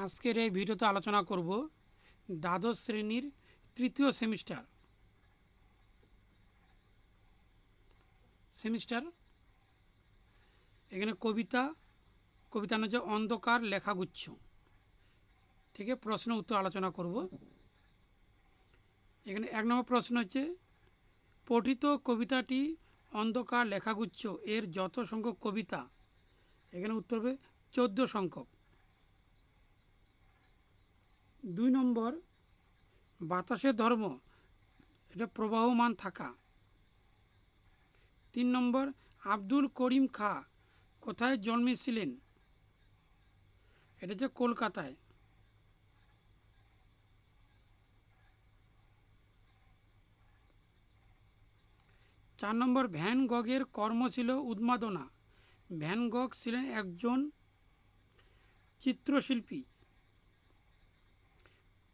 আজকের এই ভিডিওতে আলোচনা করব দ্বাদশ শ্রেণীর তৃতীয় সেমিস্টার এখানে কবিতা হচ্ছে অন্ধকার লেখাগুচ্ছ থেকে প্রশ্ন উত্তর আলোচনা করব। এখানে 1 নম্বর প্রশ্ন হচ্ছে, পঠিত কবিতাটি অন্ধকার লেখাগুচ্ছ এর যত সংখ্যক কবিতা? এখানে উত্তর হবে 14 সংখ্যক। 2 নম্বর, বাতাসের ধর্ম এটা প্রবাহমান থাকা। 3 নম্বর, আব্দুল করিম খাঁ কোথায় জন্মেছিলেন? এটা হচ্ছে কলকাতায়। 4 নম্বর, ভ্যান গগের কর্ম ছিল উন্মাদনা। ভ্যান গগ ছিলেন একজন চিত্রশিল্পী।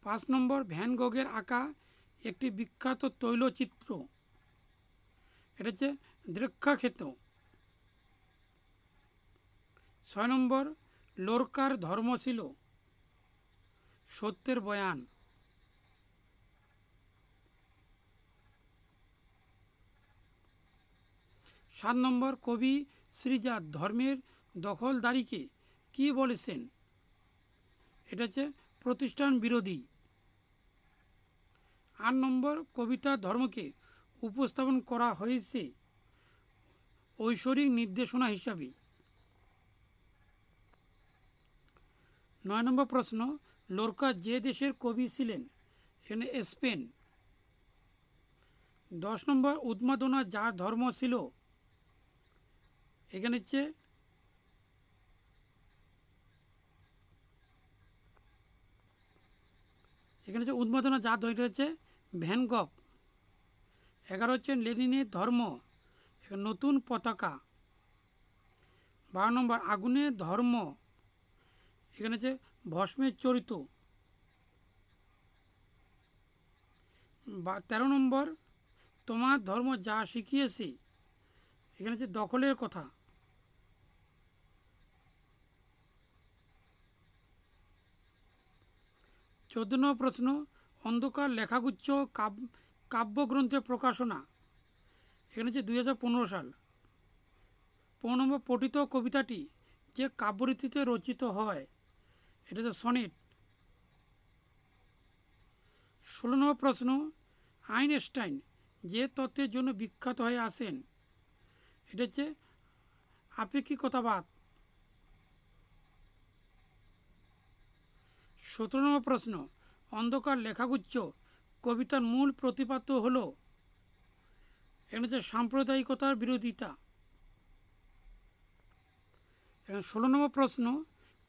5 নম্বর, ভ্যান গগের আঁকা একটি বিখ্যাত তৈলচিত্র, এটা হচ্ছে দ্রক্ষাক্ষেত্র। 6 নম্বর, লোরকার ধর্ম ছিল সত্যের বয়ান। 7 নম্বর, কবি শ্রীজাত ধর্মের দখলদারিকে কি বলেছেন? এটা হচ্ছে প্রতিষ্ঠান বিরোধী। 8 নম্বর, কবিতার ধর্মকে উপস্থাপন করা হয়েছে ঐশ্বরিক নির্দেশনা হিসাবে। 9 নম্বর প্রশ্ন, লোরকা যে দেশের কবি ছিলেন? এখানে স্পেন। 10 নম্বর, উন্মাদনা যার ধর্ম ছিল? এখানে হচ্ছে উন্মাদনা যার ধর্ম হচ্ছে ভ্যান গগ। 11 হচ্ছে লেনিনের ধর্ম, নতুন পতাকা। 12 নম্বর, আগুনের ধর্ম এখানে হচ্ছে ভস্মের চরিত্র। 13 নম্বর, তোমার ধর্ম যা শিখিয়েছে, এখানে হচ্ছে দখলের কথা। 14 নম্বর প্রশ্ন, অন্ধকার লেখাগুচ্ছ কাব্যগ্রন্থের প্রকাশনা, এখানে হচ্ছে 2015 সাল। 15 নম্বর, পঠিত কবিতাটি যে কাব্যরীতিতে রচিত হয়, এটা হচ্ছে সনেট। 16 নম্বর প্রশ্ন, আইনস্টাইন যে তত্ত্বের জন্য বিখ্যাত হয়ে আছেন, এটা হচ্ছে আপেক্ষিকতাবাদ। 17 নম্বর প্রশ্ন, অন্ধকার লেখাগুচ্ছ কবিতার মূল প্রতিপাদ্য হলো? এখানে হচ্ছে সাম্প্রদায়িকতার বিরোধিতা। এখানে 16 নম্বর প্রশ্ন,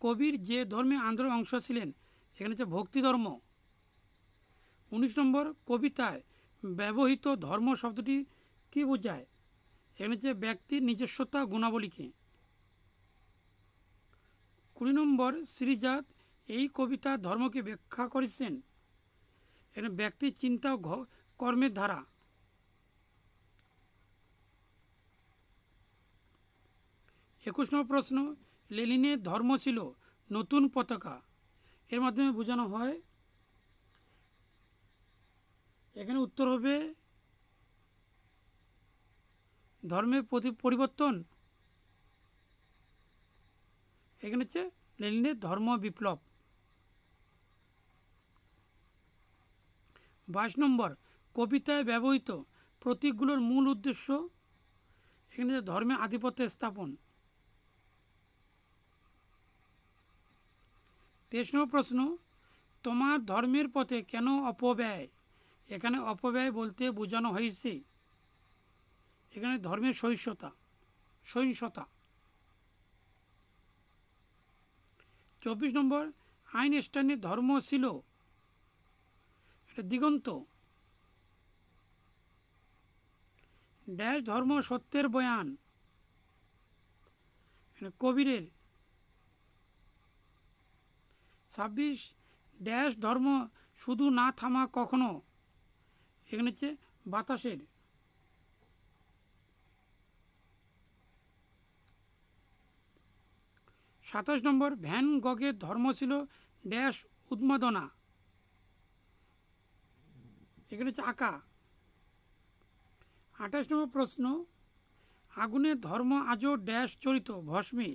কবির যে ধর্মে আন্দোলনের অংশ ছিলেন, এখানে হচ্ছে ভক্তি ধর্ম। 19 নম্বর, কবিতায় ব্যবহৃত ধর্ম শব্দটি কি বোঝায়? এখানে হচ্ছে ব্যক্তির নিজস্বতা গুণাবলীকে। 20 নম্বর, শ্রীজাত এই কবিতার ধর্মকে ব্যাখ্যা করেছেন? এখানে ব্যক্তির চিন্তা ও কর্মের ধারা। 21 নম্বর প্রশ্ন, লেনিনের ধর্ম ছিল নতুন পতাকা, এর মাধ্যমে বোঝানো হয়? এখানে উত্তর হবে ধর্মের পরিবর্তন। এখানে হচ্ছে লেনিনের ধর্ম বিপ্লব। 22 নম্বর, কবিতায় ব্যবহৃত প্রতীকগুলোর মূল উদ্দেশ্য? এখানে ধর্মে আধিপত্য স্থাপন। 23 নম্বর প্রশ্ন, তোমার ধর্মের পথে কেন অপব্যয়? এখানে অপব্যয় বলতে বোঝানো হয়েছে এখানে ধর্মের সহিষ্ণুতা। 24 নম্বর, আইনস্টাইনের ধর্ম ছিল? এটা দিগন্ত। ড্যাশ ধর্ম সত্যের বয়ান, কবিরের। 26 ড্যাশ ধর্ম শুধু না থামা কখনো, এখানে হচ্ছে বাতাসের। 27 নম্বর, ভ্যান গগের ধর্ম ছিল ড্যাশ উন্মাদনা, এখানে হচ্ছে আঁকা। 28 নম্বর প্রশ্ন, আগুনের ধর্ম আজও ড্যাশ চরিত ভস্মে।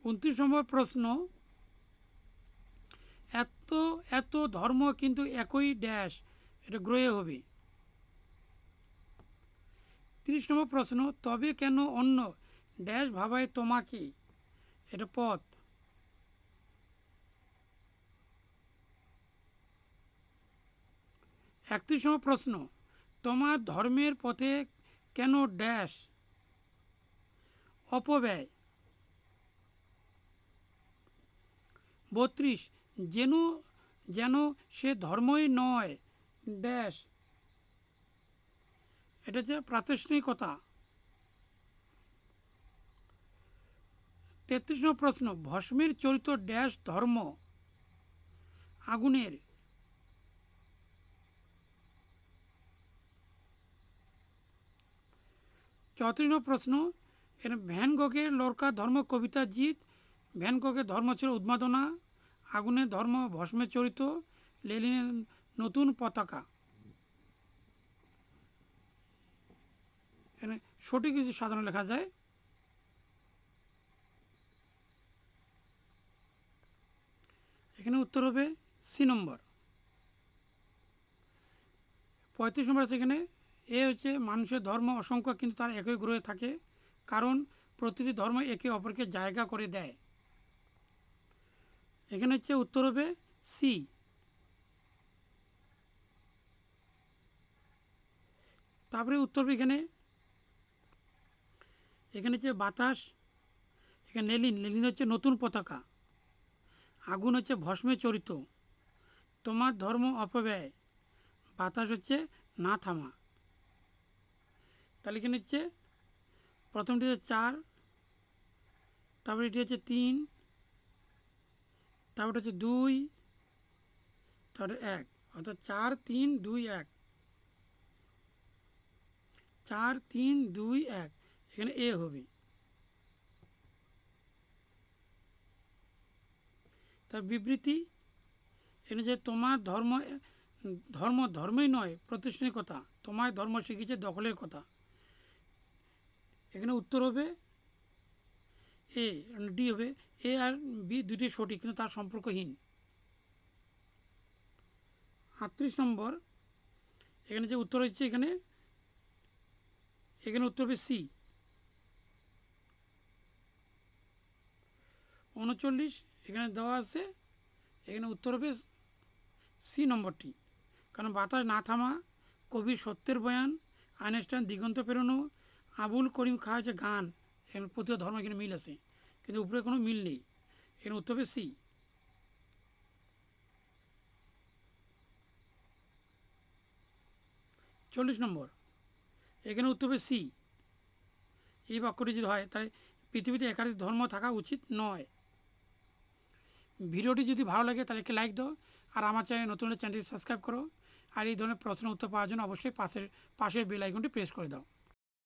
29 নম্বর প্রশ্ন, এত এত ধর্ম কিন্তু একই ড্যাশ, এটা গ্রহে হবে। 30 নম্বর প্রশ্ন, তবে কেন অন্য ড্যাশ ভাবায় তোমাকে, এটা পথ। 31 নম্বর প্রশ্ন, তোমার ধর্মের পথে কেন ড্যাশ অপব্যয়। 32, যেন যেন সে ধর্মই নয় ড্যাশ, এটা হচ্ছে প্রাতিষ্ঠানিকতা। 33 নম্বর প্রশ্ন, ভস্মের চরিত্র ড্যাশ ধর্ম আগুনের। 34 নম্বর প্রশ্ন, এখানে ভ্যান গগের লরকা ধর্ম কবিতা জিত। ভ্যান গগের ধর্ম ছিল উন্মাদনা, আগুনের ধর্ম ভস্মের চরিত্র, লেনিনের নতুন পতাকা। এখানে সঠিক যদি সাধারণ লেখা যায়, এখানে উত্তর হবে সি নম্বর। 35 নম্বর আছে এখানে, এ হচ্ছে মানুষের ধর্ম অসংখ্য কিন্তু তার একই গ্রহে থাকে, কারণ প্রতিটি ধর্ম একে অপরকে জায়গা করে দেয়। এখানে হচ্ছে উত্তর হবে সি। তারপরে উত্তর হবে এখানে হচ্ছে বাতাস, এখানে লেনিন হচ্ছে নতুন পতাকা, আগুন হচ্ছে ভস্মের চরিত্র, তোমার ধর্ম অপব্যয়, বাতাস হচ্ছে না থামা। তাহলে এখানে হচ্ছে প্রথমটি হচ্ছে 4, তারপরে এটি হচ্ছে 3, তারপরে হচ্ছে 2, তারপরে 1, অর্থাৎ 4 3 2 1, 4 3 2 1, এখানে এ হবে। তার বিবৃতি, এখানে যে তোমার ধর্মই নয় প্রতিষ্ঠানিকতা, তোমার ধর্ম শিখিয়েছে দখলের কথা। এখানে উত্তর হবে এ, ডি হবে। এ আর বি দুটি সঠিক কিন্তু তার সম্পর্কহীন। 38 নম্বর, এখানে যে উত্তর হচ্ছে এখানে উত্তর হবে সি। 39, এখানে দেওয়া আছে, এখানে উত্তর হবে সি নম্বরটি, কারণ বাতাস না থামা, কবির সত্যের বয়ান, আইনস্টাইন দিগন্ত পেরোনো, আবুল করিম খাঁ হচ্ছে গান, এখানে প্রতিটা ধর্ম এখানে মিল আছে কিন্তু উপরে কোনো মিল নেই, এখানে উত্তর হবে সি। 40 নম্বর, এখানে উত্তর হবে সি। এই বাক্যটি যদি হয় তাহলে পৃথিবীতে একাধিক ধর্ম থাকা উচিত নয়। ভিডিওটি যদি ভালো লাগে তাহলে একটি লাইক দাও, আর আমার চ্যানেল নতুন হলে চ্যানেলটি সাবস্ক্রাইব করো, আর এই ধরনের প্রশ্ন উত্তর পাওয়ার জন্য অবশ্যই পাশের বেল আইকনটি প্রেস করে দাও।